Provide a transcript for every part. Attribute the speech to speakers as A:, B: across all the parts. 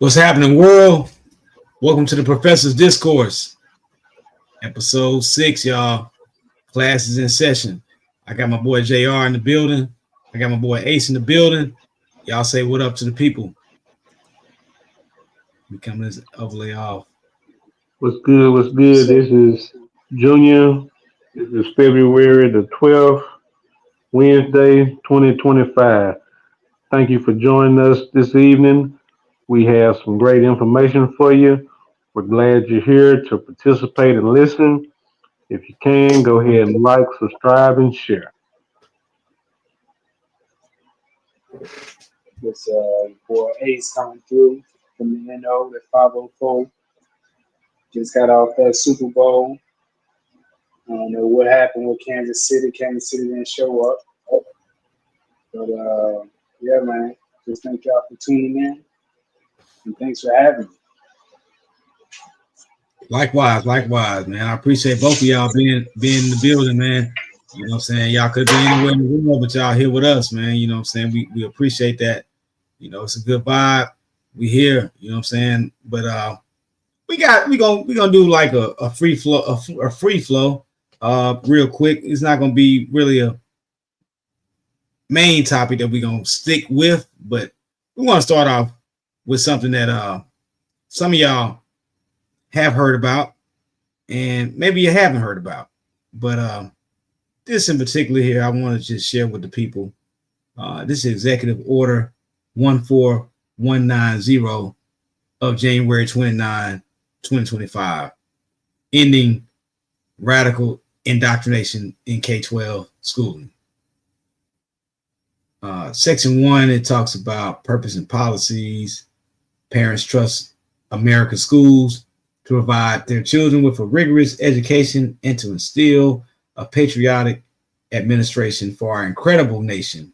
A: What's happening, world? Welcome to the Professor's Discourse, episode 6, y'all. Class is in session. I got my boy JR in the building. I got my boy Ace in the building. Y'all say what up to the people. We coming this overlay off.
B: What's good? What's good? This is Junior. This is February the 12th, Wednesday, 2025. Thank you for joining us this evening. We have some great information for you. We're glad you're here to participate and listen. If you can, go ahead and like, subscribe, and share.
C: This boy Ace coming through from the NO, the 504. Just got off that Super Bowl. I don't know what happened with Kansas City. Kansas City didn't show up. But yeah, man. Just thank y'all for tuning in. And thanks for having me.
A: Likewise, man. I appreciate both of y'all being in the building, man. You know what I'm saying? Y'all could be anywhere in the room, but y'all here with us, man. You know what I'm saying? We appreciate that. You know, it's a good vibe. We here, you know what I'm saying? But we gonna do like a free flow, a free flow real quick. It's not gonna be really a main topic that we're gonna stick with, but we want to start off with something that some of y'all have heard about and maybe you haven't heard about. But this in particular here, I want to just share with the people. This is Executive Order 14190 of January 29, 2025, ending radical indoctrination in K-12 schooling. Section 1, it talks about purpose and policies. Parents trust American schools to provide their children with a rigorous education and to instill a patriotic administration for our incredible nation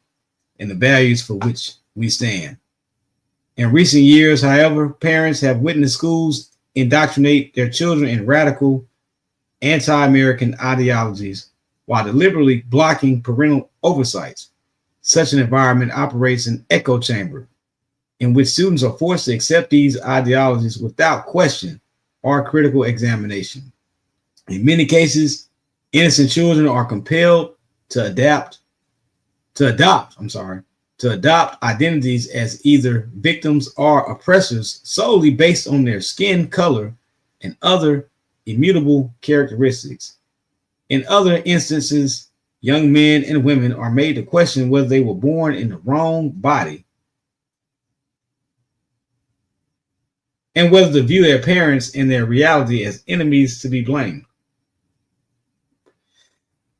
A: and the values for which we stand. In recent years, however, parents have witnessed schools indoctrinate their children in radical anti-American ideologies while deliberately blocking parental oversights. Such an environment operates an echo chamber in which students are forced to accept these ideologies without question or critical examination. In many cases, innocent children are compelled to adopt identities as either victims or oppressors solely based on their skin color and other immutable characteristics. In other instances, young men and women are made to question whether they were born in the wrong body and whether to view their parents and their reality as enemies to be blamed.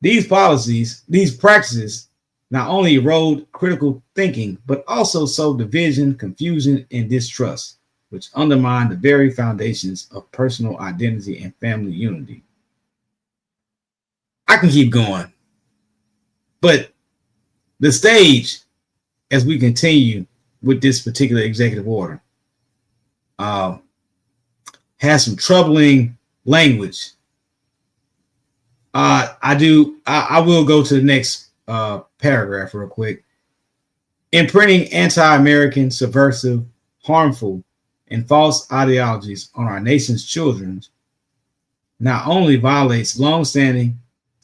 A: These practices not only erode critical thinking, but also sow division, confusion, and distrust, which undermine the very foundations of personal identity and family unity. I can keep going, but the stage, as we continue with this particular executive order, has some troubling language. I will go to the next paragraph real quick. Imprinting anti-American, subversive, harmful, and false ideologies on our nation's children not only violates long-standing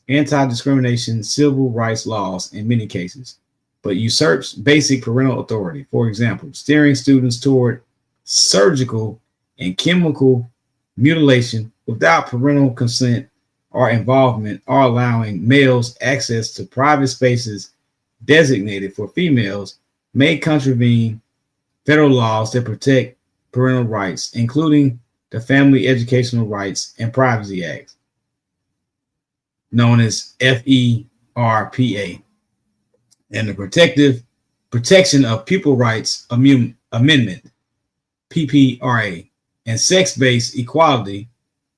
A: anti-discrimination civil rights laws in many cases, but usurps basic parental authority. For example, steering students toward surgical and chemical mutilation without parental consent or involvement, or allowing males access to private spaces designated for females may contravene federal laws that protect parental rights, including the Family Educational Rights and Privacy Act, known as FERPA, and the Protection of Pupil Rights Amendment, PPRA, and sex-based equality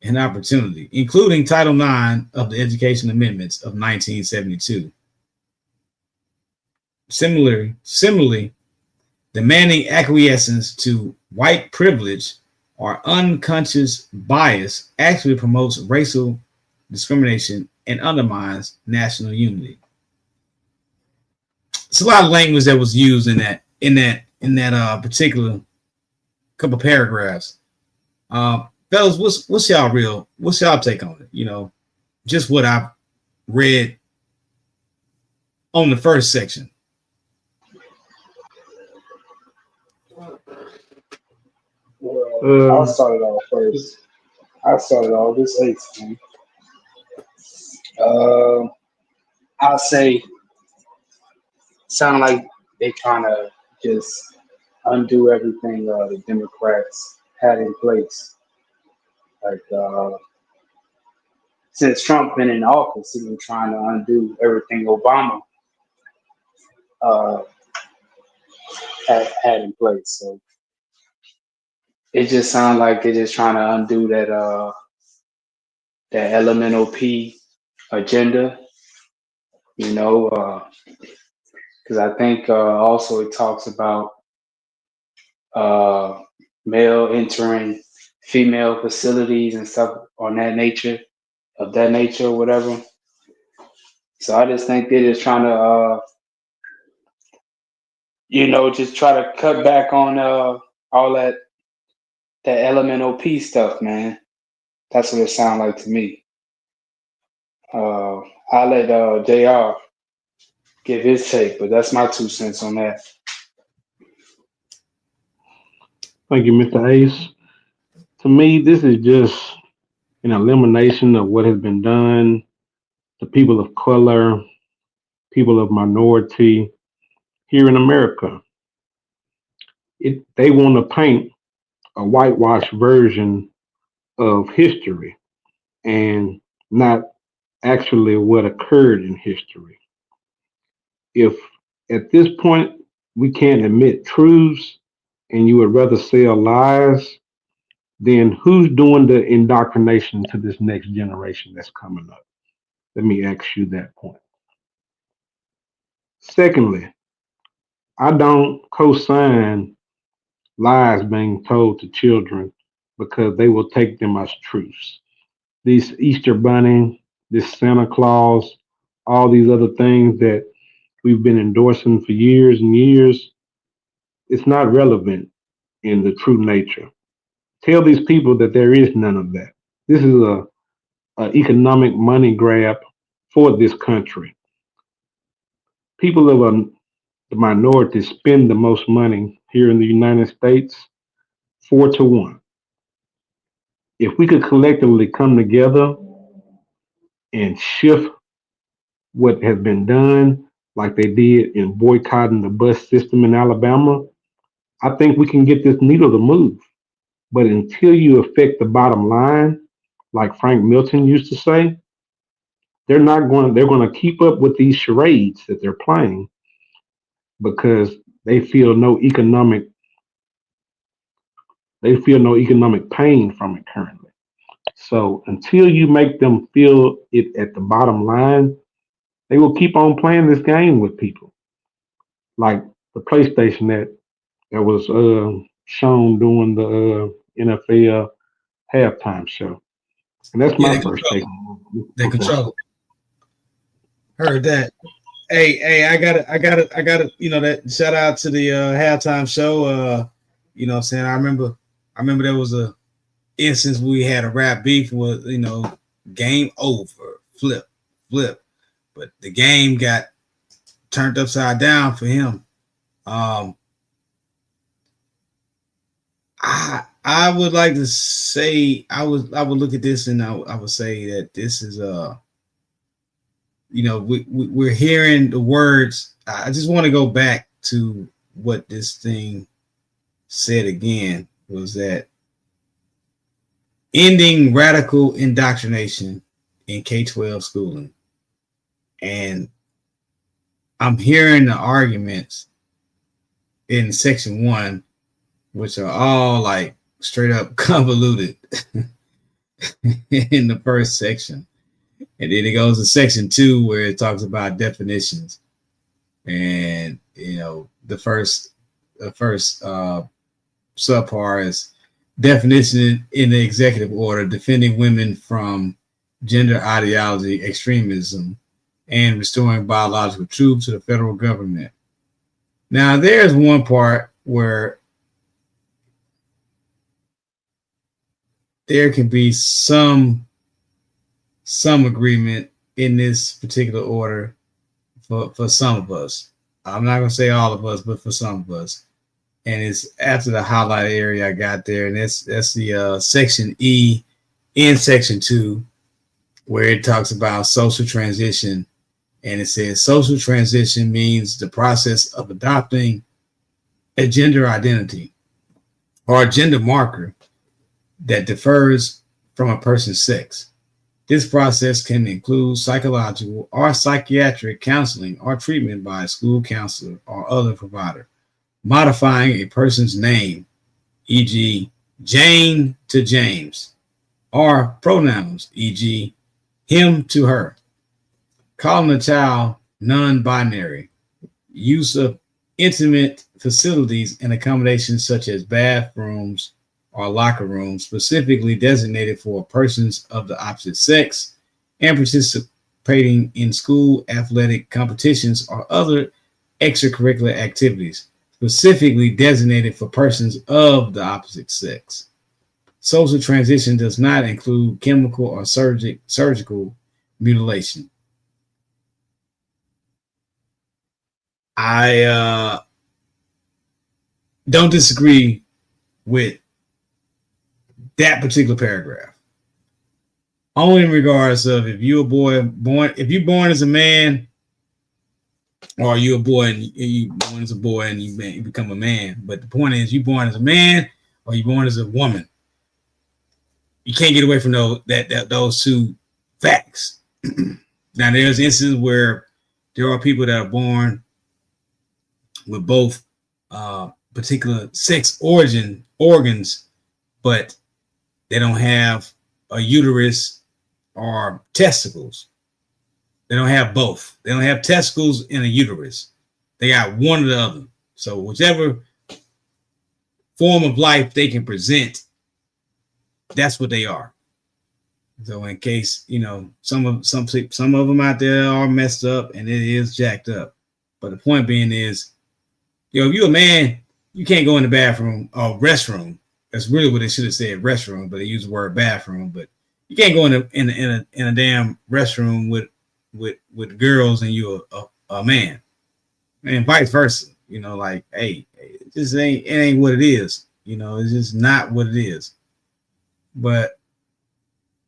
A: and opportunity, including Title IX of the Education Amendments of 1972. Similarly, demanding acquiescence to white privilege or unconscious bias actually promotes racial discrimination and undermines national unity. It's a lot of language that was used in that particular couple paragraphs. Fellas, what's y'all take on it? You know, just what I've read on the first section.
C: Well, I'll start it off first. I started off this 18. I'll say, sound like they trying to just undo everything the Democrats had in place. Like since Trump been in office, he's been trying to undo everything Obama had in place. So it just sounds like they're just trying to undo that elemental P agenda, you know, because I think also it talks about male entering female facilities and stuff of that nature, whatever. So I just think they're just trying to, just try to cut back on all that elemental P stuff, man. That's what it sounds like to me. I'll let JR give his take, but that's my 2 cents on that.
B: Thank you, Mr. Ace. To me, this is just an elimination of what has been done to people of color, people of minority here in America. They want to paint a whitewashed version of history and not actually what occurred in history. If at this point we can't admit truths and you would rather sell lies, then who's doing the indoctrination to this next generation that's coming up? Let me ask you that point. Secondly, I don't co-sign lies being told to children because they will take them as truths. These Easter Bunny, this Santa Claus, all these other things that we've been endorsing for years and years, it's not relevant in the true nature. Tell these people that there is none of that. This is a economic money grab for this country. People of the minority spend the most money here in the United States, 4-1. If we could collectively come together and shift what has been done, like they did in boycotting the bus system in Alabama, I think we can get this needle to move. But until you affect the bottom line, like Frank Milton used to say, they're going to keep up with these charades that they're playing because they feel no economic pain from it currently. So until you make them feel it at the bottom line, they will keep on playing this game with people. Like the PlayStation that was shown during the NFL halftime show. And that's
A: Yeah,
B: my first take.
A: the control. Heard that. Hey, I got it. You know, that shout out to the halftime show. You know what I'm saying? I remember there was a instance we had a rap beef with, game over, flip. But the game got turned upside down for him. I would like to say I would look at this and I would say that this is we're hearing the words. I just want to go back to what this thing said again, was that ending radical indoctrination in K-12 schooling. And I'm hearing the arguments in section 1, which are all like straight up convoluted in the first section. And then it goes to section 2 where it talks about definitions. And the first subpart is definition in the executive order, defending women from gender ideology, extremism, and restoring biological truth to the federal government. Now, there's one part where there can be some agreement in this particular order for some of us. I'm not going to say all of us, but for some of us. And it's after the highlight area I got there, and that's the section E in section 2, where it talks about social transition. And it says social transition means the process of adopting a gender identity or a gender marker that differs from a person's sex. This process can include psychological or psychiatric counseling or treatment by a school counselor or other provider, modifying a person's name, e.g., Jane to James, or pronouns, e.g., him to her, calling a child non-binary, use of intimate facilities and accommodations such as bathrooms or locker rooms specifically designated for persons of the opposite sex, and participating in school athletic competitions or other extracurricular activities specifically designated for persons of the opposite sex. Social transition does not include chemical or surgical mutilation. I don't disagree with that particular paragraph. Only in regards of if you're born as a man, or you're a boy and you born as a boy and you become a man. But the point is, you born as a man or you born as a woman. You can't get away from those two facts. Now, there's instances where there are people that are born with both particular sex organs, but they don't have a uterus or testicles. They don't have both. They don't have testicles and a uterus. They got one or the other. So whichever form of life they can present, that's what they are. So in case, some of them out there are messed up and it is jacked up. But the point being is, if you're a man, you can't go in the bathroom or restroom. That's really what they should have said, restroom, but they use the word bathroom. But you can't go in a damn restroom with girls and you're a man, and vice versa. Hey, it ain't what it is. It's just not what it is. But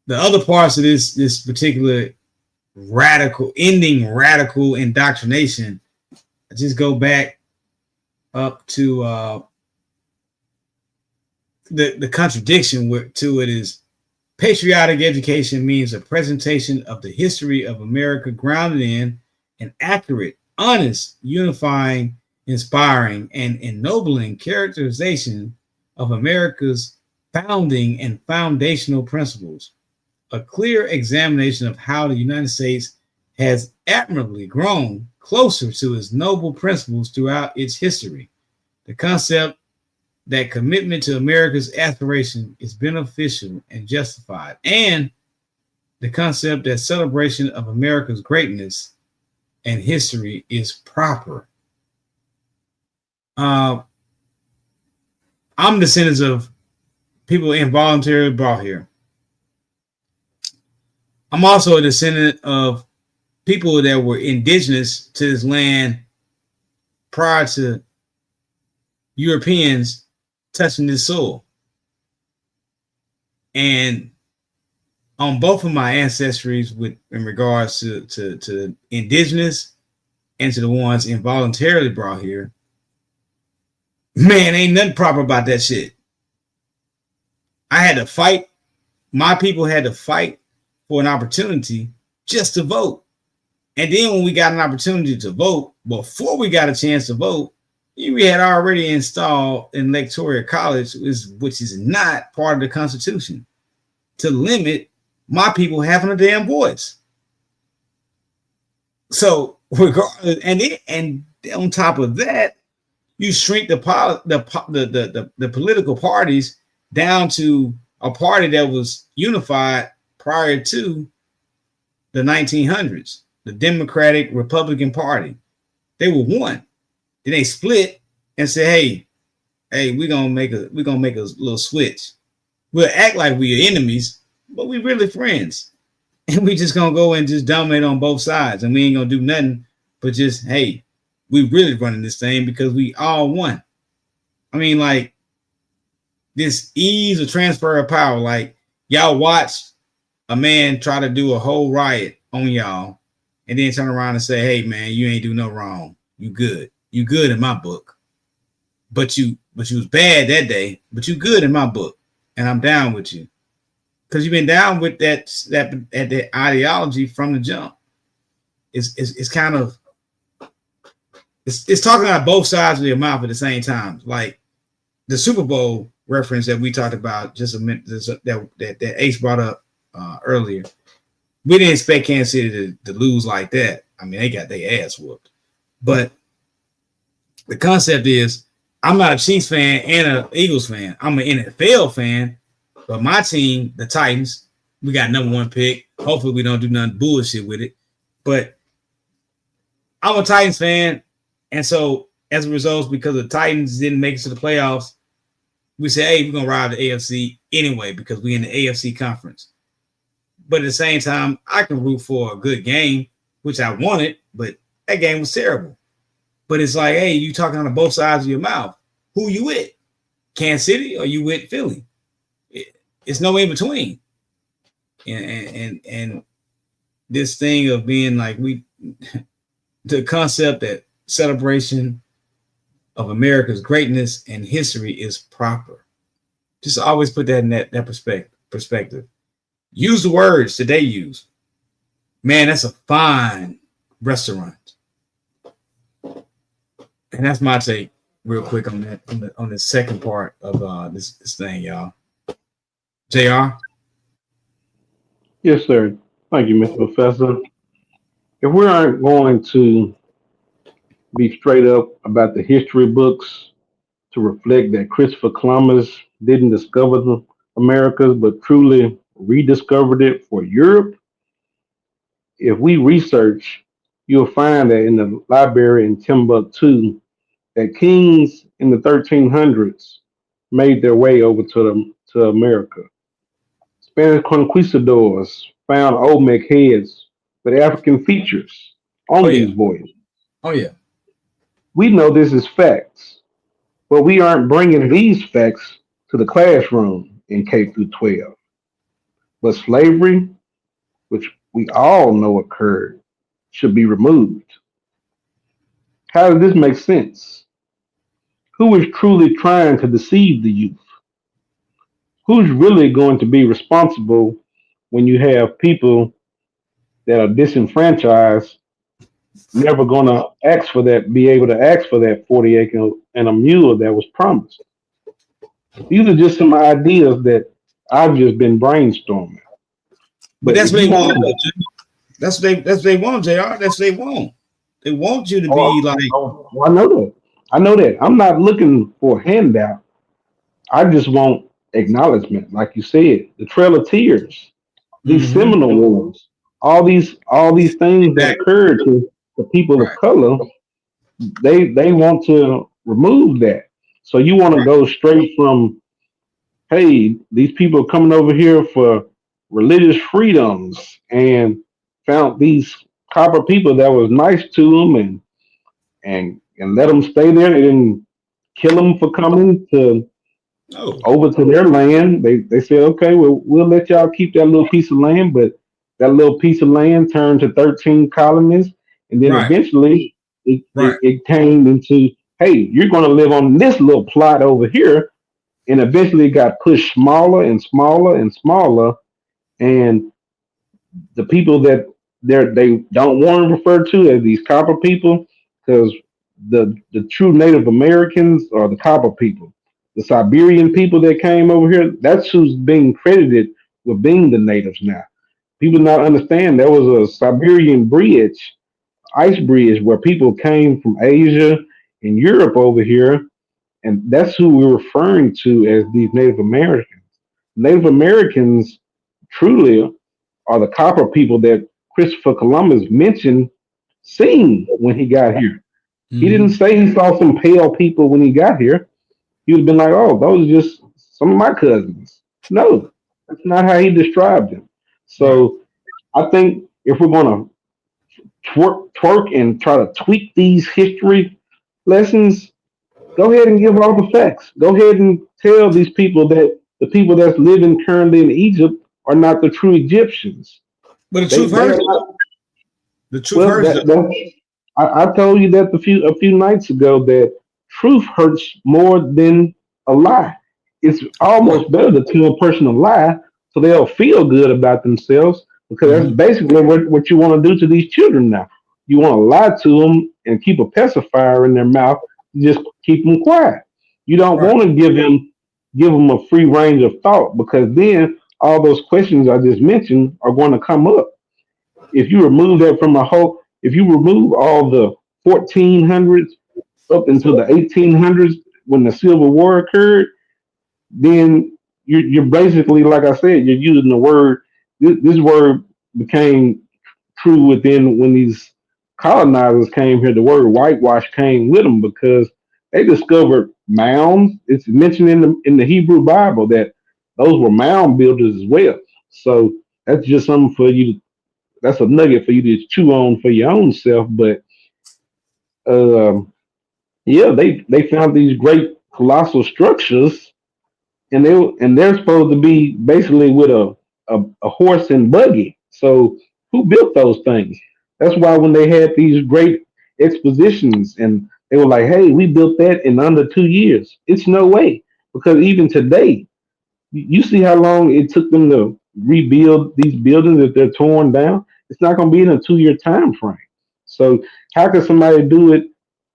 A: the other parts of this particular radical indoctrination, I just go back up to the contradiction to it is patriotic education means a presentation of the history of America grounded in an accurate, honest, unifying, inspiring, and ennobling characterization of America's founding and foundational principles. A clear examination of how the United States has admirably grown closer to its noble principles throughout its history. The concept that commitment to America's aspiration is beneficial and justified, and the concept that celebration of America's greatness and history is proper. I'm descendants of people involuntarily brought here. I'm also a descendant of people that were indigenous to this land prior to Europeans touching this soil. And on both of my ancestries in regards to indigenous and to the ones involuntarily brought here, man, ain't nothing proper about that shit. I had to fight. My people had to fight for an opportunity just to vote. And then when we got an opportunity to vote, before we got a chance to vote, we had already installed an electoral college, which is not part of the Constitution, to limit my people having a damn voice. So regardless, and on top of that, you shrink the political parties down to a party that was unified prior to the 1900s, the Democratic Republican Party. They were one. Then they split and said, hey, we're gonna make a little switch. We'll act like we are enemies, but we really friends. And we just gonna go and just dominate on both sides, and we ain't gonna do nothing but just, hey, we really running this thing because we all won. I mean, like this ease of transfer of power. Like y'all watch a man try to do a whole riot on y'all, and then turn around and say, "Hey, man, you ain't do no wrong. You good. You good in my book. But you was bad that day. But you good in my book, and I'm down with you because you've been down with that ideology from the jump. It's kind of it's talking out both sides of your mouth at the same time. Like the Super Bowl reference that we talked about just a minute that Ace brought up earlier. We didn't expect Kansas City to lose like that. I mean, they got their ass whooped. But the concept is, I'm not a Chiefs fan and an Eagles fan. I'm an NFL fan, but my team, the Titans, we got number one pick. Hopefully, we don't do nothing bullshit with it. But I'm a Titans fan, and so as a result, because the Titans didn't make it to the playoffs, we say, hey, we're gonna ride the AFC anyway because we in the AFC conference. But at the same time, I can root for a good game, which I wanted, but that game was terrible. But it's like, hey, you talking on both sides of your mouth. Who you with? Kansas City or you with Philly? It's no in between. And this thing of being like the concept that celebration of America's greatness and history is proper. Just always put that in that perspective. Use the words that they use. Man, that's a fine restaurant. And that's my take, real quick, on that on the second part of this thing, y'all. JR?
B: Yes, sir. Thank you, Mr. Professor. If we aren't going to be straight up about the history books to reflect that Christopher Columbus didn't discover the Americas, but truly rediscovered it for Europe, if we research, you'll find that in the library in Timbuktu, that kings in the 1300s made their way over to America. Spanish conquistadors found Olmec heads with African features
A: Oh
B: on
A: yeah.
B: these voyages.
A: Oh yeah.
B: We know this is facts, but we aren't bringing these facts to the classroom in K through 12. But slavery, which we all know occurred, should be removed. How does this make sense? Who is truly trying to deceive the youth? Who's really going to be responsible when you have people that are disenfranchised, never going to ask for that, be able to ask for that 40 acre and a mule that was promised? These are just some ideas that I've just been brainstorming.
A: But
B: But
A: that's
B: if
A: what
B: you
A: they want.
B: want,
A: That's what they want, JR. That's what they want. They want you to be like,
B: I know that. I know that. I'm not looking for a handout. I just want acknowledgement, like you said, the Trail of Tears, these
A: mm-hmm,
B: Seminole Wars, all these things that
A: exactly.
B: occurred to the people of
A: Right,
B: color. They want to remove that. So you want to
A: right,
B: go straight from, hey, these people are coming over here for religious freedoms and found these copper people that was nice to them and let them stay there. They didn't kill them for coming to
A: oh,
B: over to their land. They said, okay, well, we'll let y'all keep that little piece of land, but that little piece of land turned to 13 colonies, and then
A: right,
B: eventually
A: right,
B: it came into, hey, you're going to live on this little plot over here, and eventually it got pushed smaller and smaller and smaller, and the people that they don't want to refer to as these copper people, because the true Native Americans are the copper people. The Siberian people that came over here, that's who's being credited with being the natives now. People not understand there was a Siberian bridge, ice bridge, where people came from Asia and Europe over here, and that's who we're referring to as these Native Americans. Native Americans truly are the copper people that Christopher Columbus mentioned seeing when he got here. He didn't
A: mm-hmm,
B: say he saw some pale people when he got here. He would have been like, oh, those are just some of my cousins. No, that's not how he described them.
A: Right.
B: So I think if we're gonna twerk and try to tweak these history lessons, go ahead and give all the facts. Go ahead and tell these people that the people that's living currently in Egypt are not the true Egyptians.
A: But the truth
B: They are
A: hurts.
B: not.
A: The truth
B: Well,
A: hurts.
B: I told you that a few nights ago that truth hurts more than a lie. It's
A: Right.
B: almost better to tell a person a lie so they'll feel good about themselves because that's
A: Mm-hmm.
B: basically what you want to do to these children now. You want to lie to them and keep a pacifier in their mouth, just keep them quiet. You don't
A: Right.
B: want to give them a free range of thought because then all those questions I just mentioned are going to come up. If you remove that from a whole, if you remove all the 1400s up into the 1800s when the Civil War occurred, then you're basically, like I said, you're using the word. This word became true within when these colonizers came here. The word whitewash came with them because they discovered mounds. It's mentioned in the Hebrew Bible that those were mound builders as well. So that's just something for you. That's a nugget for you to chew on for your own self. But um, yeah, they found these great colossal structures, and they're supposed to be basically with a horse and buggy. So who built those things? That's why when they had these great expositions and they were like, "Hey, we built that in under 2 years." It's no way because even today you see how long it took them to rebuild these buildings if they're torn down. It's not going to be in a 2 year time frame. So how could somebody do it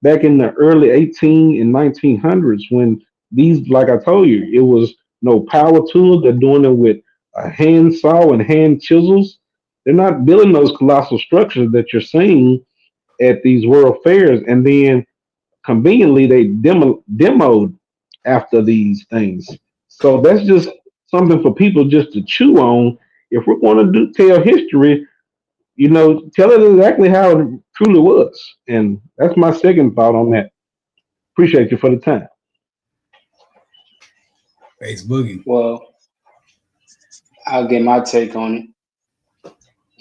B: back in the early 18 and 1900s when these, like I told you, it was no power tools. They're doing it with a hand saw and hand chisels. They're not building those colossal structures that you're seeing at these world fairs, and then conveniently they demoed after these things. So that's just something for people just to chew on. If we're going to tell history, tell it exactly how it truly was. And that's my second thought on that. Appreciate you for the time.
A: Face boogie.
C: Well, I'll get my take on it.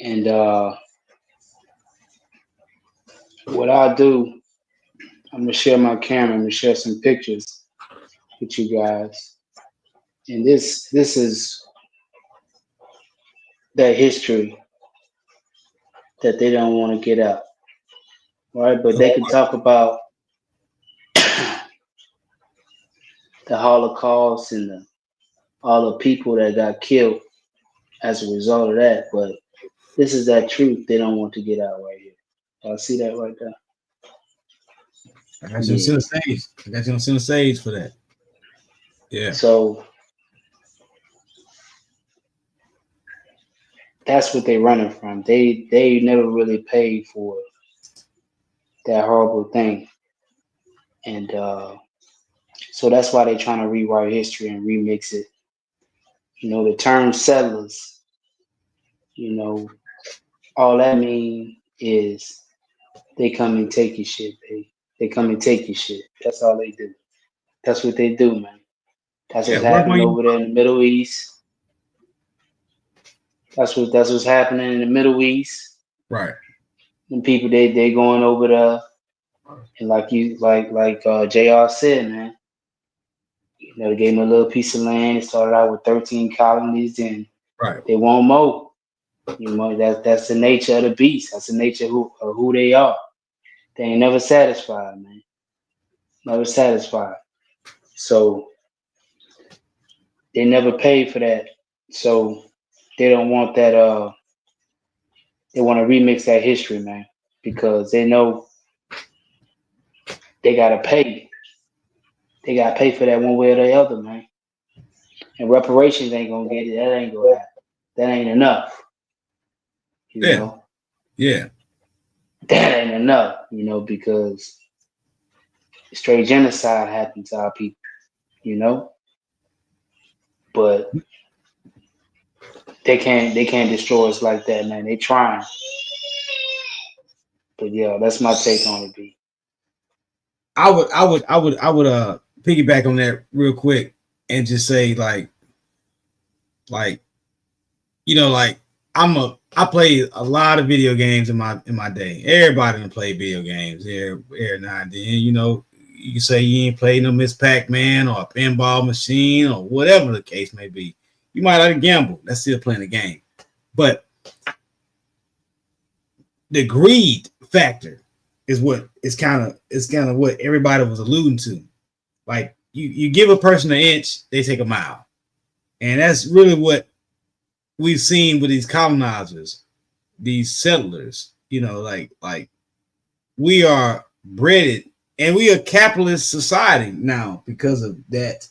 C: And what I'll do, I'm gonna share my camera. I'm gonna share some pictures with you guys. And this is that history that they don't want to get out, right? But they can talk about the Holocaust and all the people that got killed as a result of that. But this is that truth they don't want to get out right here. Y'all see that right there?
A: I got you on
C: Yeah.
A: center stage. I got you on center stage for that. Yeah.
C: So that's what they're running from. They never really paid for that horrible thing, and so that's why they're trying to rewrite history and remix it. The term settlers. All that mean is they come and take your shit, baby. They come and take your shit. That's all they do. That's what they do, man. That's
A: Yeah.
C: what's
A: Work on
C: happening
A: you.
C: over there in the Middle East. That's what's happening in the Middle East.
A: Right.
C: And people they going over there and like JR said, man. They gave them a little piece of land. It started out with 13 colonies, and
A: Right.
C: they want more. That's the nature of the beast. That's the nature of who they are. They ain't never satisfied, man. Never satisfied. So they never paid for that. So they don't want that. They want to remix that history, man, because they know they gotta pay. They gotta pay for that one way or the other, man. And reparations ain't gonna get it. That ain't gonna happen. That ain't enough. You
A: Yeah.
C: know.
A: Yeah.
C: That ain't enough. Because straight genocide happened to our people. You know. But they can't destroy us like that, man. They trying. But yeah, that's my take on it, B.
A: I would piggyback on that real quick and just say like Like, like I played a lot of video games in my day. Everybody done played video games every now and then. You can say you ain't played no Miss Pac-Man or a pinball machine or whatever the case may be. You might have to gamble. That's still playing the game. But the greed factor is what is kind of what everybody was alluding to. Like you give a person an inch, they take a mile. And that's really what we've seen with these colonizers, these settlers, like we are breaded and we are a capitalist society now because of that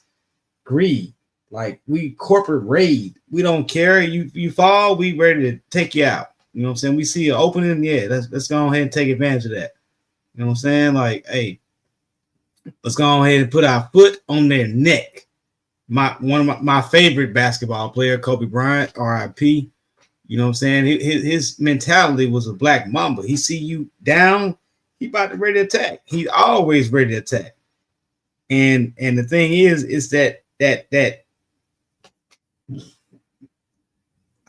A: greed. Like we corporate raid. We don't care. You fall, we ready to take you out. You know what I'm saying? We see an opening, yeah, let's go ahead and take advantage of that. You know what I'm saying? Like, hey, let's go ahead and put our foot on their neck. One of my favorite basketball player, Kobe Bryant, RIP. You know what I'm saying? His mentality was a black mamba. He see you down, he about to ready to attack. He's always ready to attack. And the thing is that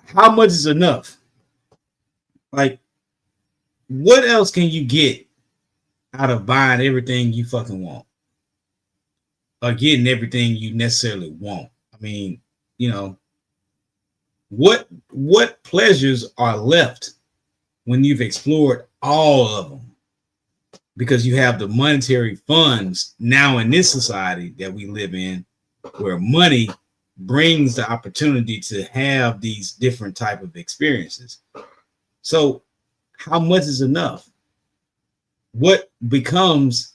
A: how much is enough? Like, what else can you get out of buying everything you fucking want? Or getting everything you necessarily want? I mean, what pleasures are left when you've explored all of them? Because you have the monetary funds now in this society that we live in, where money brings the opportunity to have these different type of experiences. So how much is enough? What becomes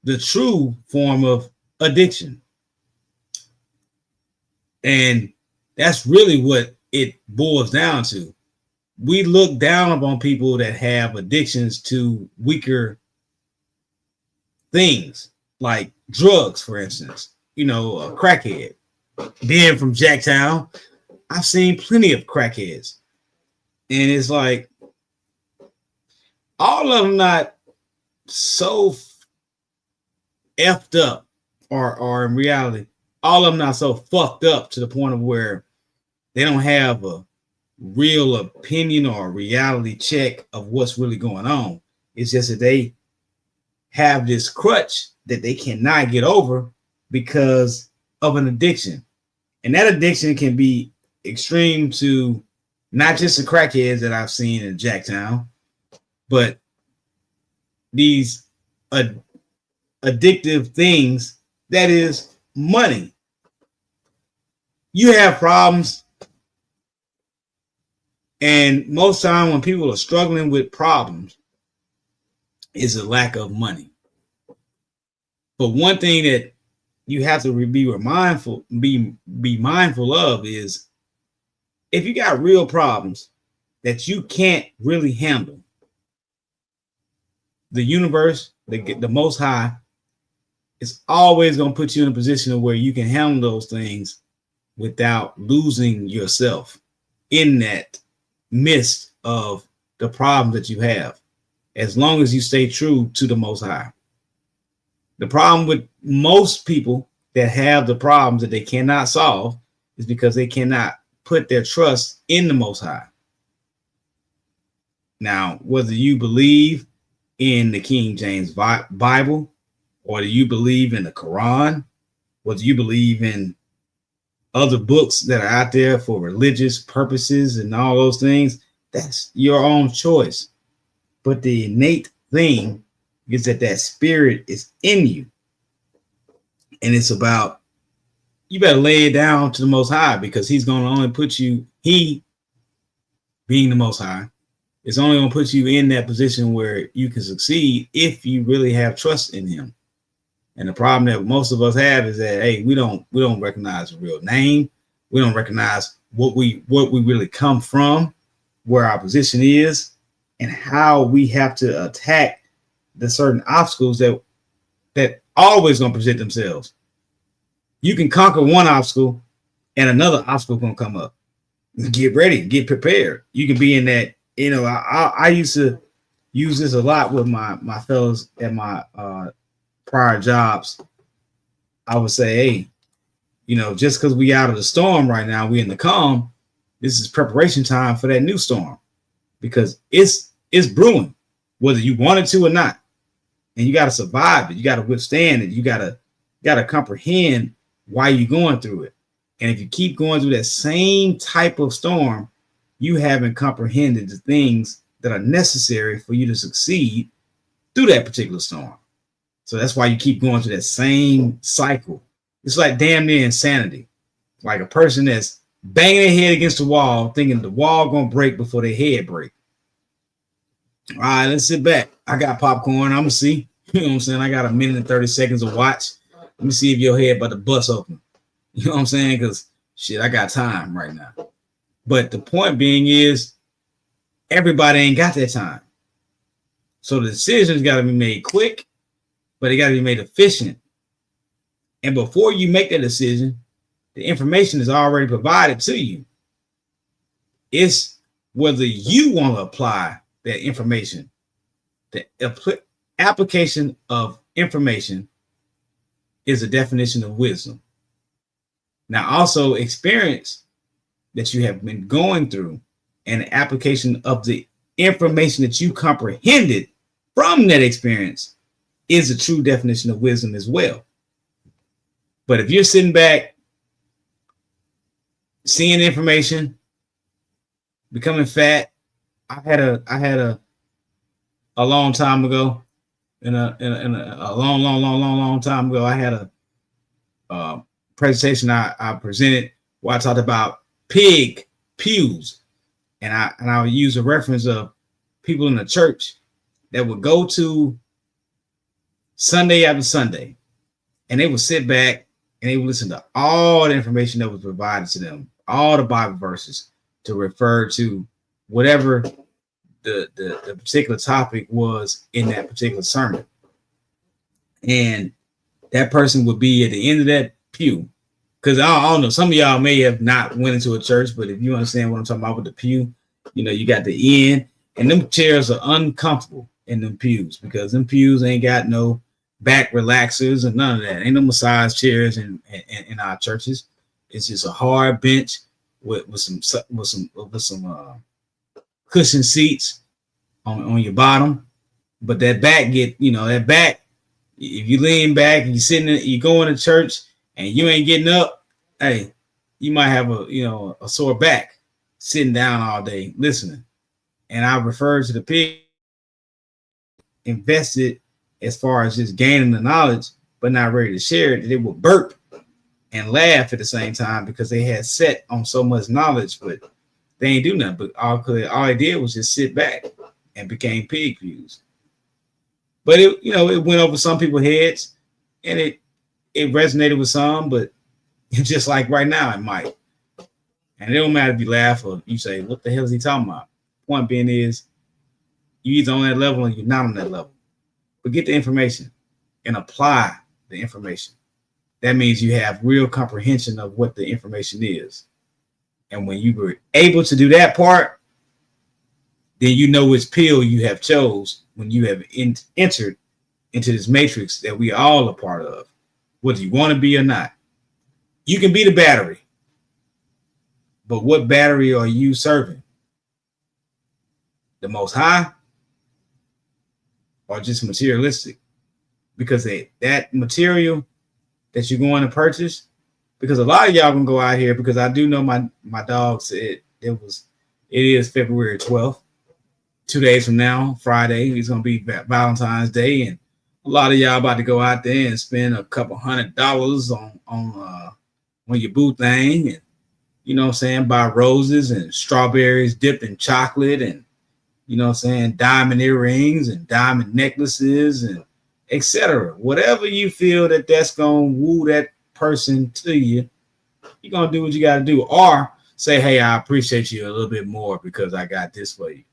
A: the true form of addiction? And that's really what it boils down to. We look down upon people that have addictions to weaker things, like drugs, for instance. A crackhead. Being from Jacktown, I've seen plenty of crackheads. And it's like, all of them not so effed up, or in reality, all of them not so fucked up to the point of where they don't have a real opinion or a reality check of what's really going on. It's just that they have this crutch that they cannot get over because of an addiction. And that addiction can be extreme to not just the crackheads that I've seen in Jacktown, but these addictive things, that is money. You have problems, and most time when people are struggling with problems is a lack of money. But one thing that you have to be mindful of is, if you got real problems that you can't really handle, the universe, the Most High, is always going to put you in a position where you can handle those things without losing yourself in that midst of the problems that you have, as long as you stay true to the Most High. The problem with most people that have the problems that they cannot solve is because they cannot put their trust in the Most High. Now, whether you believe in the King James Bible, or do you believe in the Quran, whether you believe in other books that are out there for religious purposes and all those things, that's your own choice. But the innate thing is that spirit is in you. And it's about, you better lay it down to the Most High, because he's going to only put you, he being the Most High, is only going to put you in that position where you can succeed if you really have trust in him. And the problem that most of us have is that, hey, we don't recognize the real name. We don't recognize what we really come from, where our position is, and how we have to attack the certain obstacles that always gonna present themselves. You can conquer one obstacle and another obstacle gonna come up. Get ready, get prepared. You can be in that, I used to use this a lot with my fellows at my prior jobs. I would say, hey, just because we out of the storm right now, we in the calm. This is preparation time for that new storm, because it's brewing, whether you want it to or not. And you got to survive it. You got to withstand it. You got to comprehend why you're going through it. And if you keep going through that same type of storm, you haven't comprehended the things that are necessary for you to succeed through that particular storm. So that's why you keep going through that same cycle. It's like damn near insanity. Like a person that's banging their head against the wall, thinking the wall gonna break before their head break. All right, let's sit back. I got popcorn. I'm gonna see. You know what I'm saying? I got a minute and 30 seconds to watch. Let me see if your head about to bust open. You know what I'm saying? Because shit, I got time right now. But the point being is, everybody ain't got that time. So the decisions got to be made quick, but they got to be made efficient. And before you make that decision, the information is already provided to you. It's whether you want to apply that information. The application of information is a definition of wisdom. Now, also experience that you have been going through and the application of the information that you comprehended from that experience is a true definition of wisdom as well. But if you're sitting back, seeing information, becoming fat, I had a long time ago, in a long time ago, I had a presentation I presented where I talked about pig pews, and I would use a reference of people in the church that would go to Sunday after Sunday, and they would sit back and they would listen to all the information that was provided to them, all the Bible verses to refer to whatever the particular topic was in that particular sermon. And that person would be at the end of that pew. Because I don't know, some of y'all may have not went into a church, but if you understand what I'm talking about with the pew, you got the end, and them chairs are uncomfortable in them pews, because them pews ain't got no back relaxers and none of that. Ain't no massage chairs in our churches. It's just a hard bench with some cushion seats on your bottom. But that back that back, if you lean back and you go into church and you ain't getting up, hey, you might have a sore back sitting down all day listening. And I refer to the pig invested as far as just gaining the knowledge, but not ready to share it. They would burp and laugh at the same time because they had set on so much knowledge, but they ain't do nothing. But all they did was just sit back and became pig pews. But it went over some people's heads, and it resonated with some, but just like right now it might. And it don't matter if you laugh or you say, what the hell is he talking about? Point being is, you either on that level or you're not on that level. But get the information and apply the information. That means you have real comprehension of what the information is. And when you were able to do that part, then you know which pill you have chose when you have entered into this matrix that we all are part of, whether you want to be or not. You can be the battery, but what battery are you serving? The Most High or just materialistic? Because that material that you're going to purchase, because a lot of y'all can go out here, because I do know my dog said it is February 12th, 2 days from now, Friday, it's going to be Valentine's Day, and a lot of y'all about to go out there and spend a couple $100 on your boo thing, and you know what I'm saying, buy roses and strawberries dipped in chocolate, and you know what I'm saying, diamond earrings and diamond necklaces and etc. Whatever you feel that's going to woo that person to you, you're going to do what you got to do. Or say, hey, I appreciate you a little bit more because I got this for you.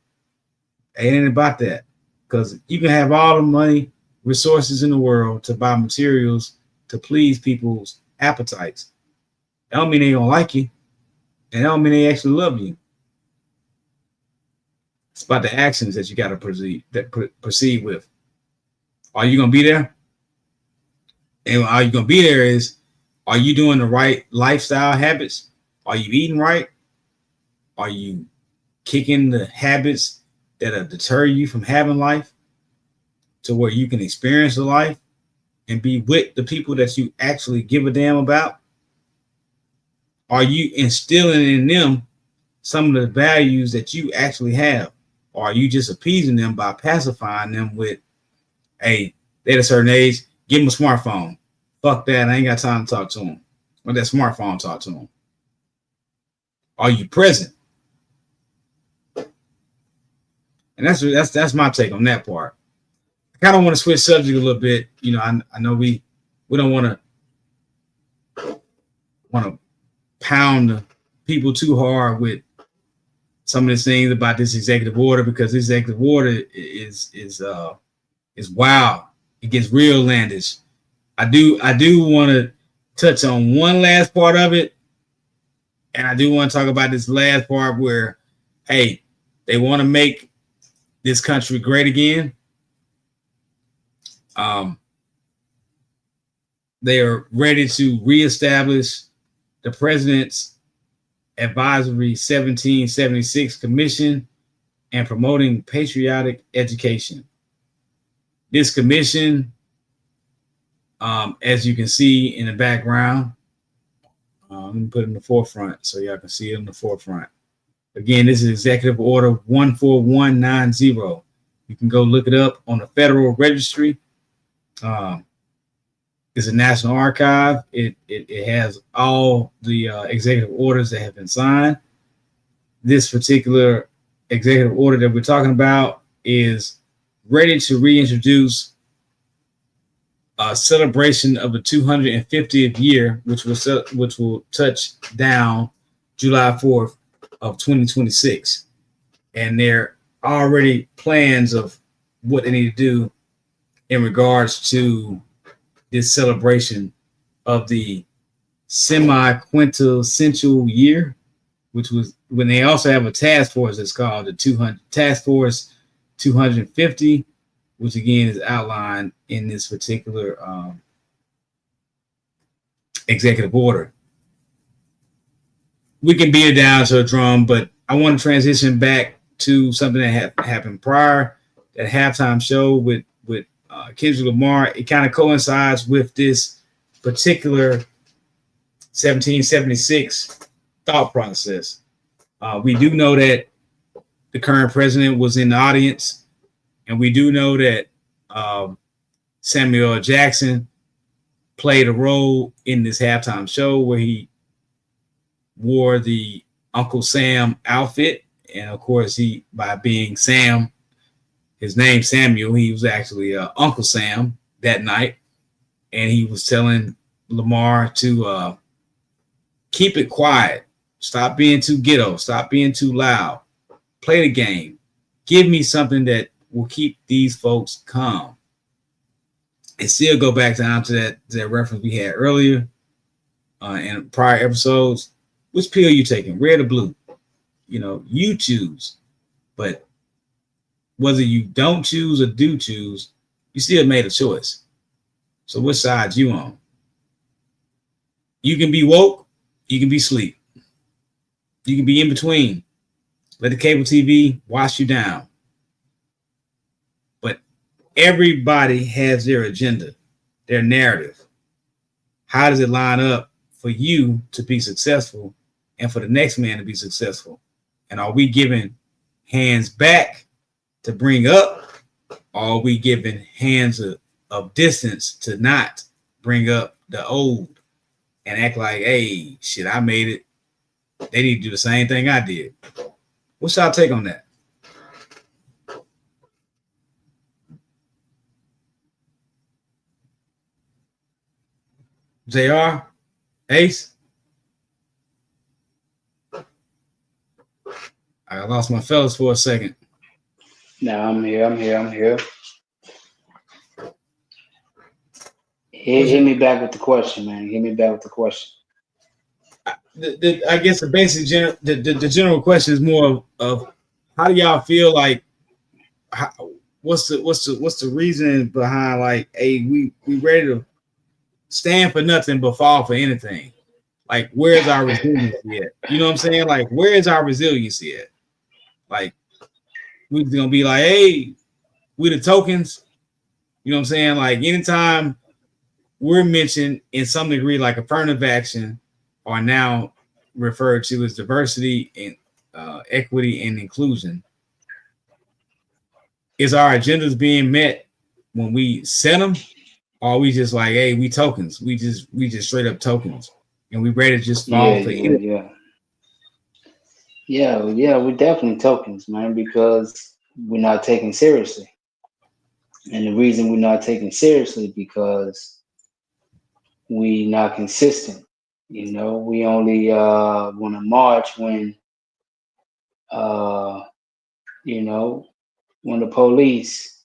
A: Ain't about that. Because you can have all the money, resources in the world to buy materials to please people's appetites. That don't mean they don't like you. And that don't mean they actually love you. It's about the actions that you got to proceed with. Are you going to be there? And all you're going to be there is Are you doing the right lifestyle habits? Are you eating right? Are you kicking the habits that deter you from having life to where you can experience the life and be with the people that you actually give a damn about? Are you instilling in them some of the values that you actually have? Or are you just appeasing them by pacifying them with, hey, they're at a certain age, give them a smartphone. Fuck that, I ain't got time to talk to them. Or that smartphone talk to them. Are you present? And that's my take on that part. I kind of want to switch subject a little bit. You know, I know we don't want to pound people too hard with some of the things about this executive order, because this executive order is wild. It gets real landish. I do want to touch on one last part of it, and I do want to talk about this last part where, hey, they want to make this country great again. They are ready to reestablish the President's Advisory 1776 Commission and promoting patriotic education. This commission, as you can see in the background, let me put it in the forefront so y'all can see it in the forefront. Again, this is Executive Order 14190. You can go look it up on the Federal Registry. It's a national archive. It has all the executive orders that have been signed. This particular executive order that we're talking about is ready to reintroduce a celebration of the 250th year, which will touch down July 4th of 2026. And there are already plans of what they need to do in regards to this celebration of the semi-quintessential year, which was when they also have a task force that's called the Task Force 250, which again is outlined in this particular executive order. We can beat it down to a drum, but I want to transition back to something that happened prior, that halftime show with Kendrick Lamar. It kind of coincides with this particular 1776 thought process. We do know that the current president was in the audience, and we do know that Samuel L. Jackson played a role in this halftime show where he wore the Uncle Sam outfit. And of course, by being Sam, his name Samuel, he was actually Uncle Sam that night. And he was telling Lamar to keep it quiet. Stop being too ghetto. Stop being too loud. Play the game. Give me something that will keep these folks calm. And still go back down to that reference we had earlier in prior episodes. Which pill you taking, red or blue? You know, you choose. But whether you don't choose or do choose, you still made a choice. So which side you on? You can be woke, you can be sleep. You can be in between. Let the cable TV wash you down. But everybody has their agenda, their narrative. How does it line up for you to be successful and for the next man to be successful? And are we giving hands back to bring up? Or are we giving hands of distance to not bring up the old and act like, hey, shit, I made it. They need to do the same thing I did. What's y'all take on that? JR? Ace? I lost my fellas for a second.
C: No, I'm here. Hit me back with the question, man. Hit me back with the question.
A: I guess the basic the general question is more of how do y'all feel like? What's the reason behind like, hey, we ready to stand for nothing but fall for anything. Like, where's our resiliency at? You know what I'm saying? Like, where is our resiliency at? Like, we're gonna be like, hey, we the tokens. You know what I'm saying? Like, anytime we're mentioned in some degree, like affirmative action, are now referred to as diversity and equity and inclusion. Is our agendas being met when we set them, or are we just like, hey, we tokens? We just straight up tokens, and we ready to just fall for anything?
D: Yeah, we're definitely tokens, man, because we're not taken seriously. And the reason we're not taken seriously because we not consistent. You know, we only want to march when you know, when the police,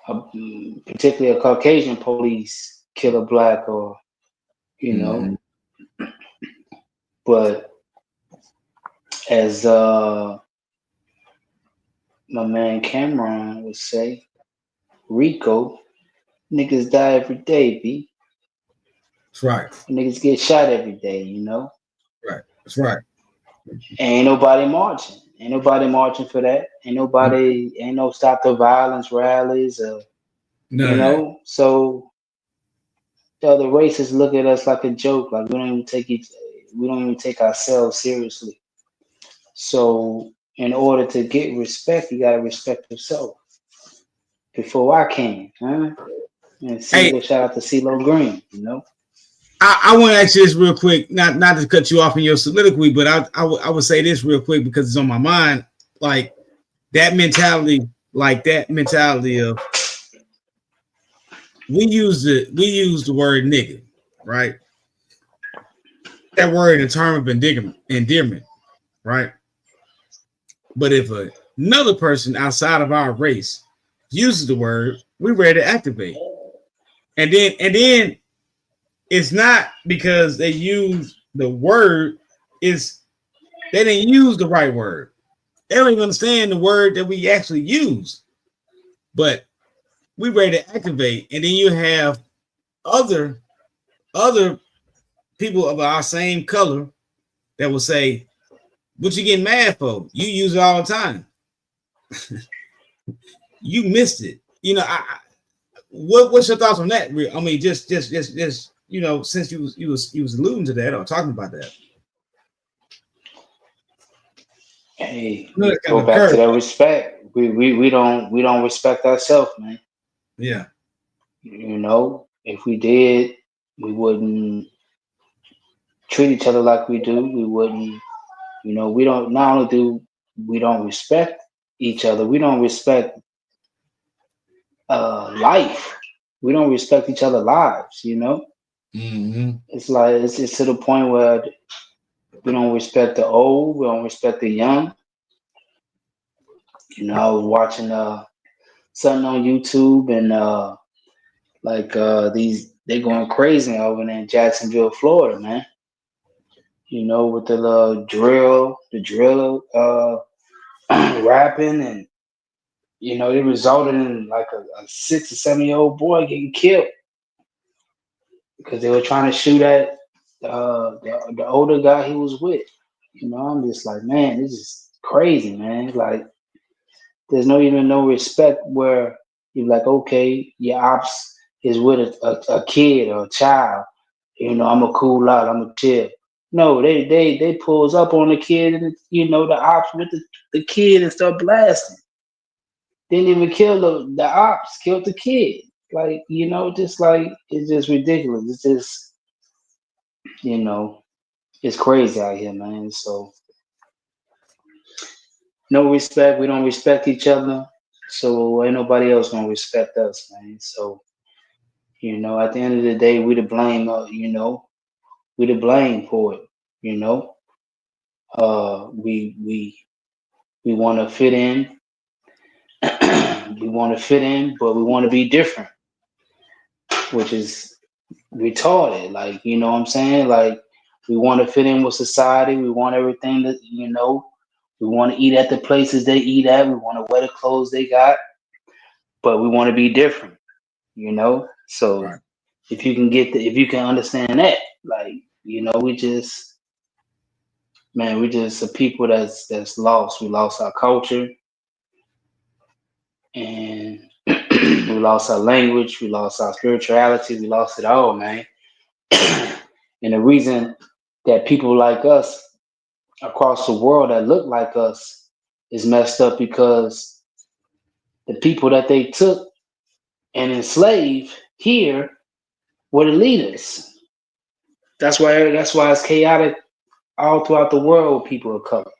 D: particularly a Caucasian police, kill a black or, you know, but as my man Cameron would say, Rico, niggas die every day, B.
A: That's right.
D: Niggas get shot every day, you know?
A: Right. That's right.
D: Ain't nobody marching. Ain't nobody marching for that. Ain't no stop the violence rallies or,
A: None
D: you
A: of that.
D: know? So the other racists look at us like a joke, like we don't even take ourselves seriously. So in order to get respect, you gotta respect yourself. Before I can, huh? And
A: Hey,
D: shout out to CeeLo Green, you know.
A: I want to ask you this real quick, not to cut you off in your soliloquy, but I would say this real quick because it's on my mind. Like that mentality of we use the word nigga, right? That word in term of endearment, right? But if another person outside of our race uses the word, we're ready to activate. And then it's not because they use the word, it's they didn't use the right word. They don't even understand the word that we actually use. But we ready to activate, and then you have other people of our same color that will say, "What you getting mad for? You use it all the time. You missed it." You know, what's your thoughts on that? I mean, just you know, since you was alluding to that or talking about that.
D: Hey,
A: No, it's kind
D: go
A: of
D: back to
A: curve.
D: that respect. We don't respect ourselves, man.
A: Yeah.
D: You know, if we did, we wouldn't treat each other like we do. We wouldn't, you know, we don't not only do we don't respect each other, we don't respect life. We don't respect each other's lives, you know?
A: Mm-hmm.
D: It's like it's to the point where we don't respect the old, we don't respect the young. You know, I was watching something on YouTube and these they going crazy over there in Jacksonville, Florida, man. You know, with the drill rapping, and you know, it resulted in like a 6 or 7 year old boy getting killed because they were trying to shoot at the older guy he was with. You know, I'm just like, man, this is crazy, man. Like, there's no respect where you're like, okay, your ops is with a kid or a child. You know, I'm a cool out, I'm a chill. No, they pulls up on the kid and you know the ops with the kid and start blasting. Didn't even kill the ops, killed the kid. Like, you know, just like it's just ridiculous. It's just, you know, it's crazy out here, man. So no respect. We don't respect each other. So ain't nobody else gonna respect us, man. So, you know, at the end of the day, we to blame. You know, we to blame for it. You know, we want to fit in. We want to fit in, but we want to be different, which is retarded. Like, you know what I'm saying? Like, we want to fit in with society. We want everything that, you know, we want to eat at the places they eat at. We want to wear the clothes they got, but we want to be different, you know? So
A: Right.
D: If you can if you can understand that, like, we just, man, we just a people that's lost. We lost our culture, and we lost our language. We lost our spirituality. We lost it all, man. And the reason that people like us across the world that look like us is messed up because the people that they took and enslaved here were the leaders. That's why it's chaotic all throughout the world with people of color.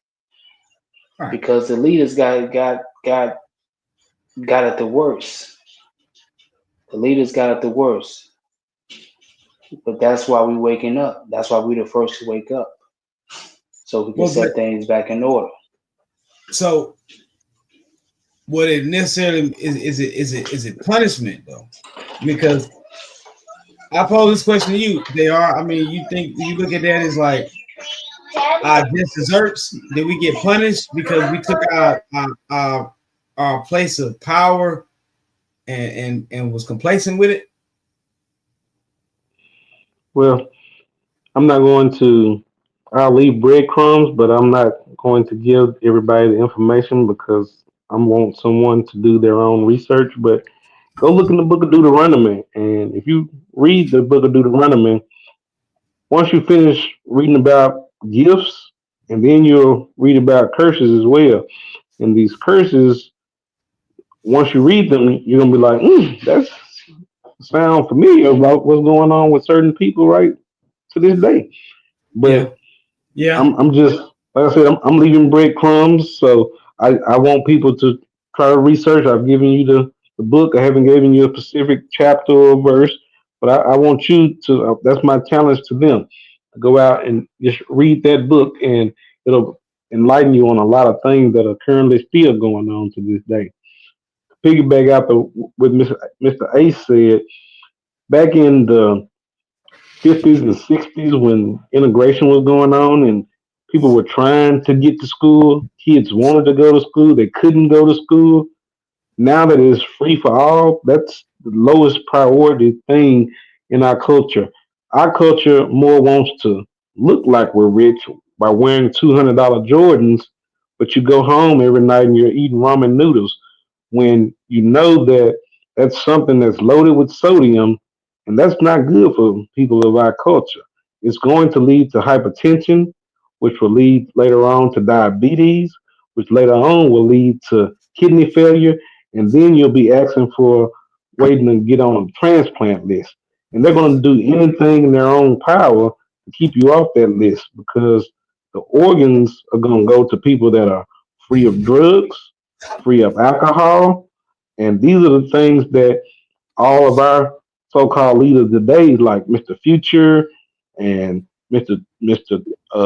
A: Right.
D: Because the leaders got it the worst. The leaders got it the worst. But that's why we waking up. That's why we the first to wake up. So we can
A: Well,
D: set things back in order.
A: so what it necessarily is it punishment though? Because I pose this question to you. They are. I mean, you look at that as like just desserts. Did we get punished because we took our place of power and was complacent with it?
B: Well, I'm not going to. I'll leave breadcrumbs, but I'm not going to give everybody the information because I want someone to do their own research. But go look in the book of Deuteronomy, and if you read the book of Deuteronomy, once you finish reading about gifts, and then you'll read about curses as well. And these curses, once you read them, you're gonna be like, that's sound familiar about what's going on with certain people right to this day.
A: Yeah,
B: But
A: yeah.
B: I'm just like I said, I'm leaving breadcrumbs. So I want people to try to research. I've given you the book. I haven't given you a specific chapter or verse, but I want you to. That's my challenge to them. Go out and just read that book, and it'll enlighten you on a lot of things that are currently still going on to this day. Piggyback out the what Mr. Ace said back in the 50s and 60s when integration was going on and people were trying to get to school. Kids wanted to go to school, they couldn't go to school. Now that it's free for all, that's the lowest priority thing in our culture. Our culture more wants to look like we're rich by wearing $200 Jordans, but you go home every night and you're eating ramen noodles when you know that that's something that's loaded with sodium, and that's not good for people of our culture. It's going to lead to hypertension, which will lead later on to diabetes, which later on will lead to kidney failure, and then you'll be asking for waiting to get on a transplant list. And they're going to do anything in their own power to keep you off that list because the organs are going to go to people that are free of drugs, free of alcohol. And these are the things that all of our so-called leaders today, like Mr. Future and Mr.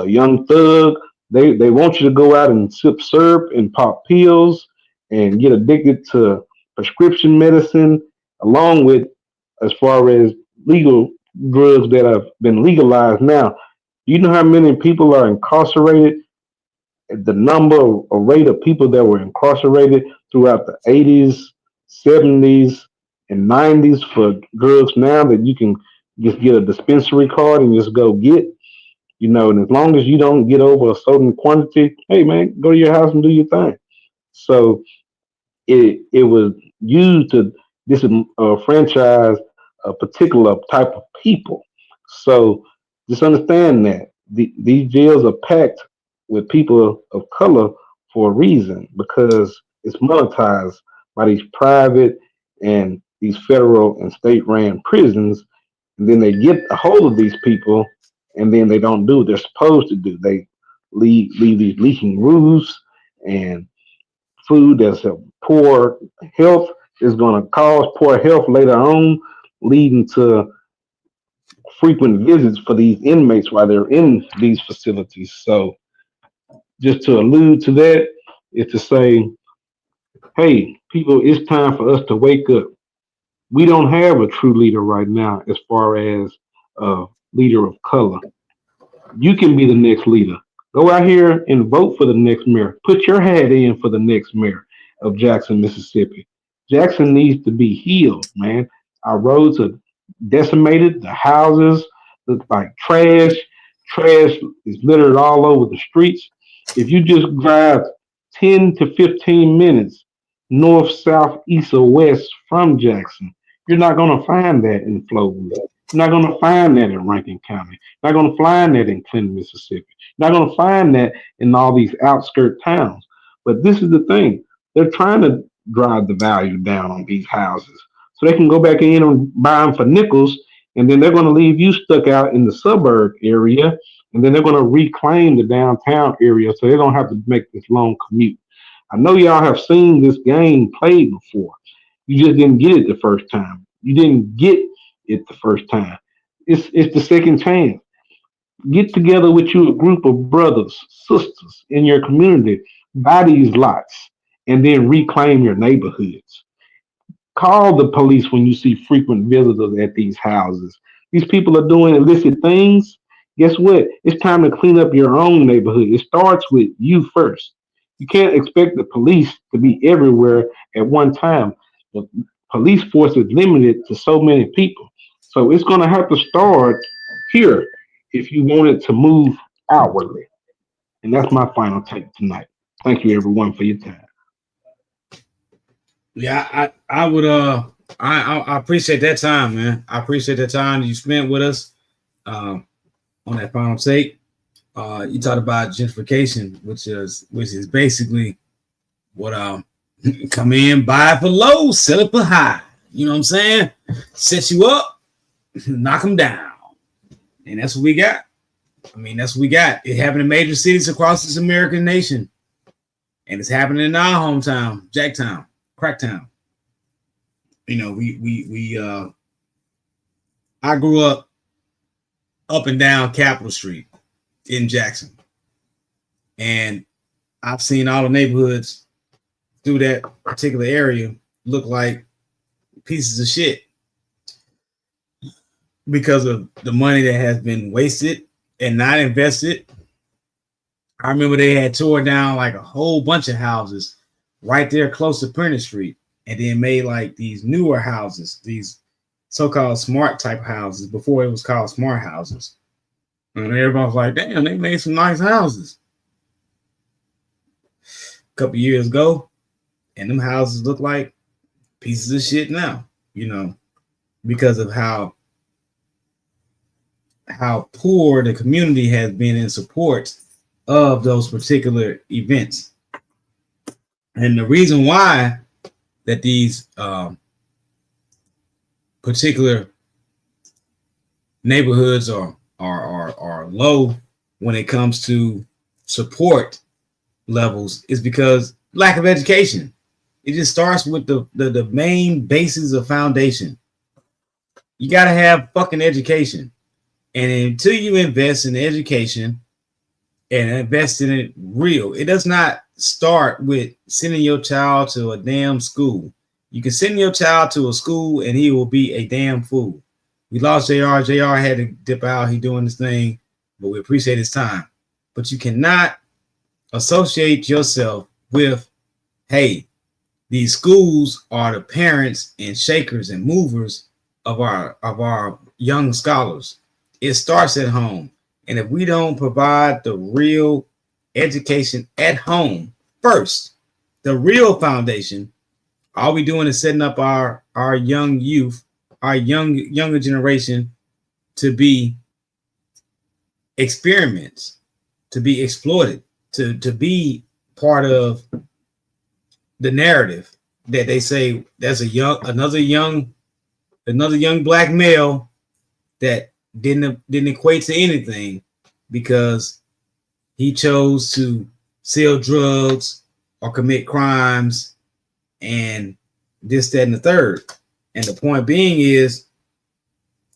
B: Young Thug, they want you to go out and sip syrup and pop pills and get addicted to prescription medicine, along with as far as legal drugs that have been legalized now. You know how many people are incarcerated, the number or rate of people that were incarcerated throughout the 80s, 70s, and 90s for drugs now that you can just get a dispensary card and just go get, and as long as you don't get over a certain quantity, hey man, go to your house and do your thing. So it was used to franchise a particular type of people. So just understand that these jails are packed with people of color for a reason because it's monetized by these private and these federal and state ran prisons. And then they get a hold of these people and then they don't do what they're supposed to do. They leave these leaking roofs and food that's a poor health is going to cause poor health later on, leading to frequent visits for these inmates while they're in these facilities. So, just to allude to that, is to say, hey, people, it's time for us to wake up. We don't have a true leader right now as far as a leader of color. You can be the next leader. Go out here and vote for the next mayor. Put your hat in for the next mayor of Jackson, Mississippi. Jackson needs to be healed, man. Our roads are decimated. The houses look like trash. Trash is littered all over the streets. If you just drive 10 to 15 minutes north, south, east, or west from Jackson, you're not going to find that in Flowood. You're not going to find that in Rankin County. You're not going to find that in Clinton, Mississippi. You're not going to find that in all these outskirt towns. But this is the thing. They're trying to drive the value down on these houses so they can go back in and buy them for nickels, and then they're going to leave you stuck out in the suburb area, and then they're going to reclaim the downtown area so they don't have to make this long commute. I know y'all have seen this game played before. You just didn't get it the first time. You didn't get it the first time. It's the second chance. Get together with you a group of brothers, sisters in your community, buy these lots, and then reclaim your neighborhoods. Call the police when you see frequent visitors at these houses. These people are doing illicit things. Guess what? It's time to clean up your own neighborhood. It starts with you first. You can't expect the police to be everywhere at one time. The police force is limited to so many people. So it's going to have to start here if you want it to move outwardly. And that's my final take tonight. Thank you, everyone, for your time.
A: Yeah, I would I appreciate that time, man. I appreciate that time you spent with us on that final take. You talked about gentrification, which is basically what come in, buy it for low, sell it for high. You know what I'm saying? Set you up, knock them down, and that's what we got. I mean, that's what we got. It happened in major cities across this American nation, and it's happening in our hometown, Jacktown, Cracktown. You know, we I grew up and down Capitol Street in Jackson, and I've seen all the neighborhoods through that particular area look like pieces of shit because of the money that has been wasted and not invested. I remember they had tore down like a whole bunch of houses right there close to Prentice Street, and then made like these newer houses, these so-called smart type houses before it was called smart houses. And everybody was like, damn, they made some nice houses. A couple years ago, and them houses look like pieces of shit now, you know, because of how poor the community has been in support of those particular events. And the reason why that these particular neighborhoods are low when it comes to support levels is because lack of education. It just starts with the main basis of foundation. You got to have fucking education. And until you invest in education and invest in it real, it does not start with sending your child to a damn school. You can send your child to a school and he will be a damn fool. We lost JR. JR had to dip out. He doing this thing, but we appreciate his time. But you cannot associate yourself with, hey, these schools are the parents and shakers and movers of our young scholars. It starts at home. And if we don't provide the real education at home first, the real foundation, all we doing is setting up our young youth, our younger generation to be experiments, to be exploited, to be part of the narrative that they say there's another young black male that didn't equate to anything because he chose to sell drugs or commit crimes and this, that, and the third. And the point being is,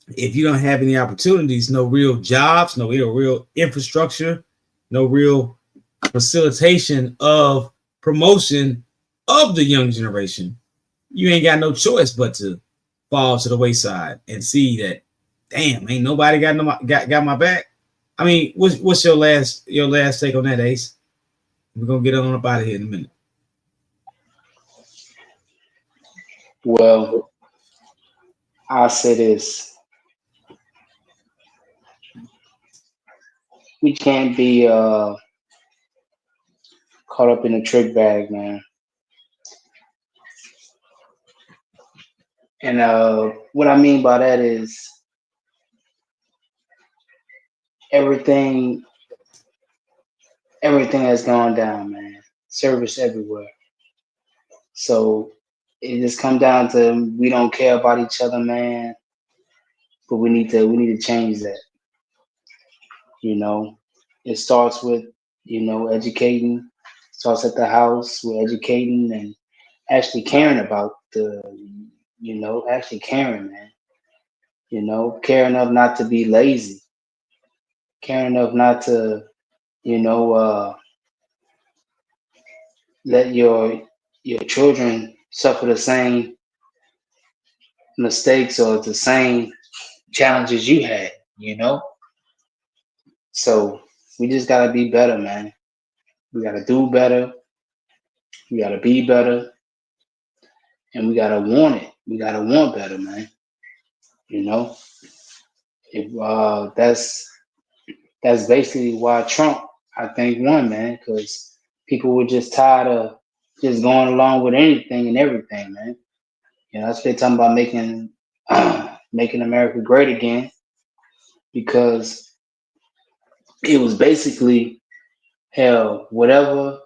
A: if you don't have any opportunities, no real jobs, no real infrastructure, no real facilitation of promotion of the young generation, you ain't got no choice but to fall to the wayside and see that, damn, ain't nobody got my back. I mean, what's your last take on that, Ace? We're gonna get on up out of here in a minute.
D: Well, I'll say this: we can't be caught up in a trick bag, man. And what I mean by that is everything everything has gone down, man. Service everywhere. So it just come down to we don't care about each other, man. But we need to change that. You know, it starts with educating. Starts at the house with educating and actually caring about actually caring, man. Caring enough not to be lazy, caring enough not to you know let your children suffer the same mistakes or the same challenges you had. You know, so we just gotta be better, man. We gotta do better. We gotta be better, and we gotta want it. We gotta want better, man. You know, if that's basically why Trump, I think, won, man, because people were just tired of just going along with anything and everything, man. That's what they're talking about making making America great again, because it was basically hell, whatever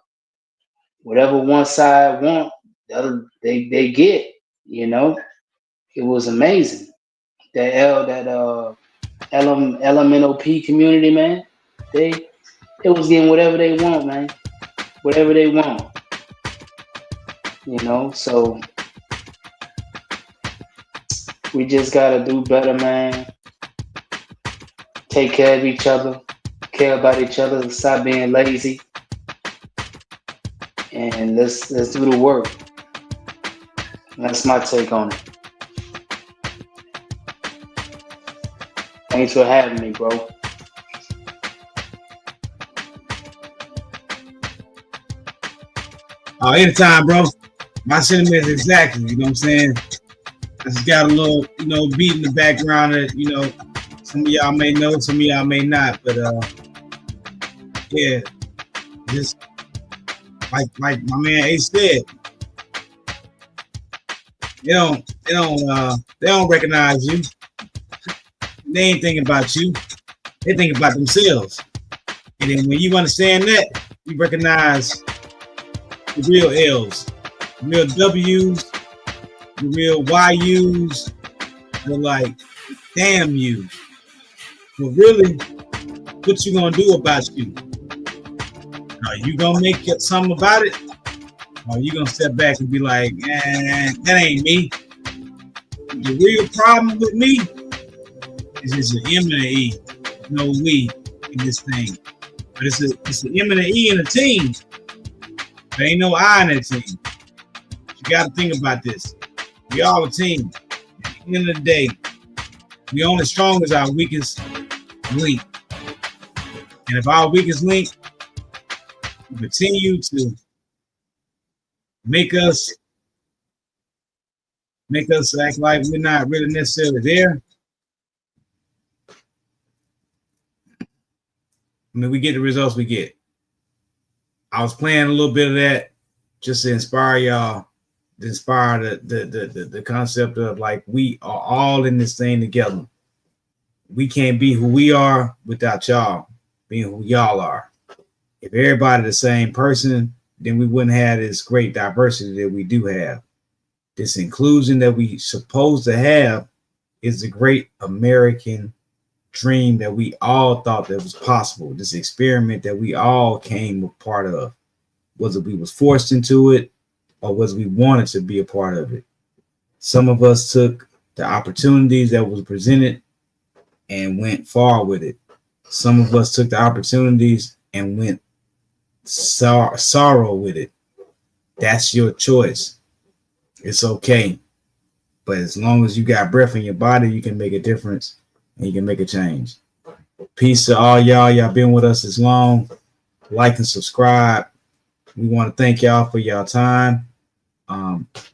D: one side want, the other they get. You know, it was amazing. That LMNOP community, man, they was getting whatever they want, man, whatever they want. So we just gotta do better, man. Take care of each other, care about each other, stop being lazy, and let's do the work. That's my take on it. Thanks for having me, bro.
A: Anytime, bro. My sentiments exactly, you know what I'm saying? I just got a little, beat in the background that, some of y'all may know, some of y'all may not, but yeah, just like my man Ace said, they don't recognize you. They ain't thinking about you. They think about themselves. And then when you understand that, you recognize the real L's, the real W's, the real YU's. They're like, damn you. But really, what you gonna do about you? Are you gonna make something about it? Or are you gonna step back and be like, that ain't me? The real problem with me is it's an M and an E, no we in this thing. But it's an M and an E in a team. There ain't no I in a team. You gotta think about this. We all a team. At the end of the day, we only strong as our weakest link. And if our weakest link continue to make us act like we're not really necessarily there, we get the results we get. I was playing a little bit of that just to inspire y'all, to inspire the concept of like we are all in this thing together. We can't be who we are without y'all being who y'all are. If everybody the same person, then we wouldn't have this great diversity that we do have. This inclusion that we supposed to have is the great American dream that we all thought that was possible. This experiment that we all came a part of, whether we was forced into it or whether we wanted to be a part of it. Some of us took the opportunities that was presented and went far with it. Some of us took the opportunities and went sorrow with it. That's your choice. It's okay. But as long as you got breath in your body, you can make a difference and you can make a change. Peace to all y'all. Y'all been with us this long. Like and subscribe. We want to thank y'all for y'all time.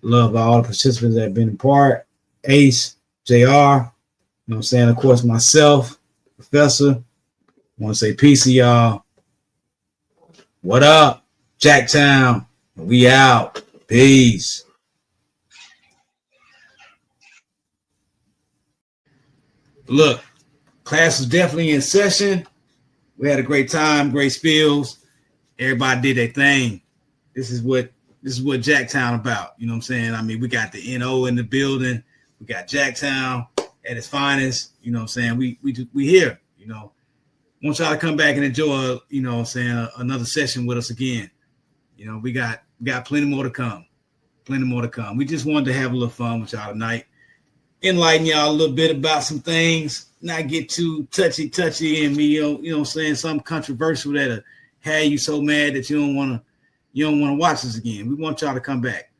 A: Love all the participants that have been a part. Ace, JR, you know what I'm saying? Of course, myself, Professor. I want to say peace to y'all. What up? Jacktown. We out. Peace. Look, class was definitely in session. We had a great time, great spills. Everybody did their thing. This is what Jacktown about. You know what I'm saying? I mean, we got the NO in the building. We got Jacktown at its finest. You know what I'm saying? We here, you know. Want y'all to come back and enjoy, you know what I'm saying, another session with us again. You know, we got plenty more to come. Plenty more to come. We just wanted to have a little fun with y'all tonight. Enlighten y'all a little bit about some things, not get too touchy and me, you know what I'm saying, something controversial that'll have you so mad that you don't want to watch us again. We want y'all to come back.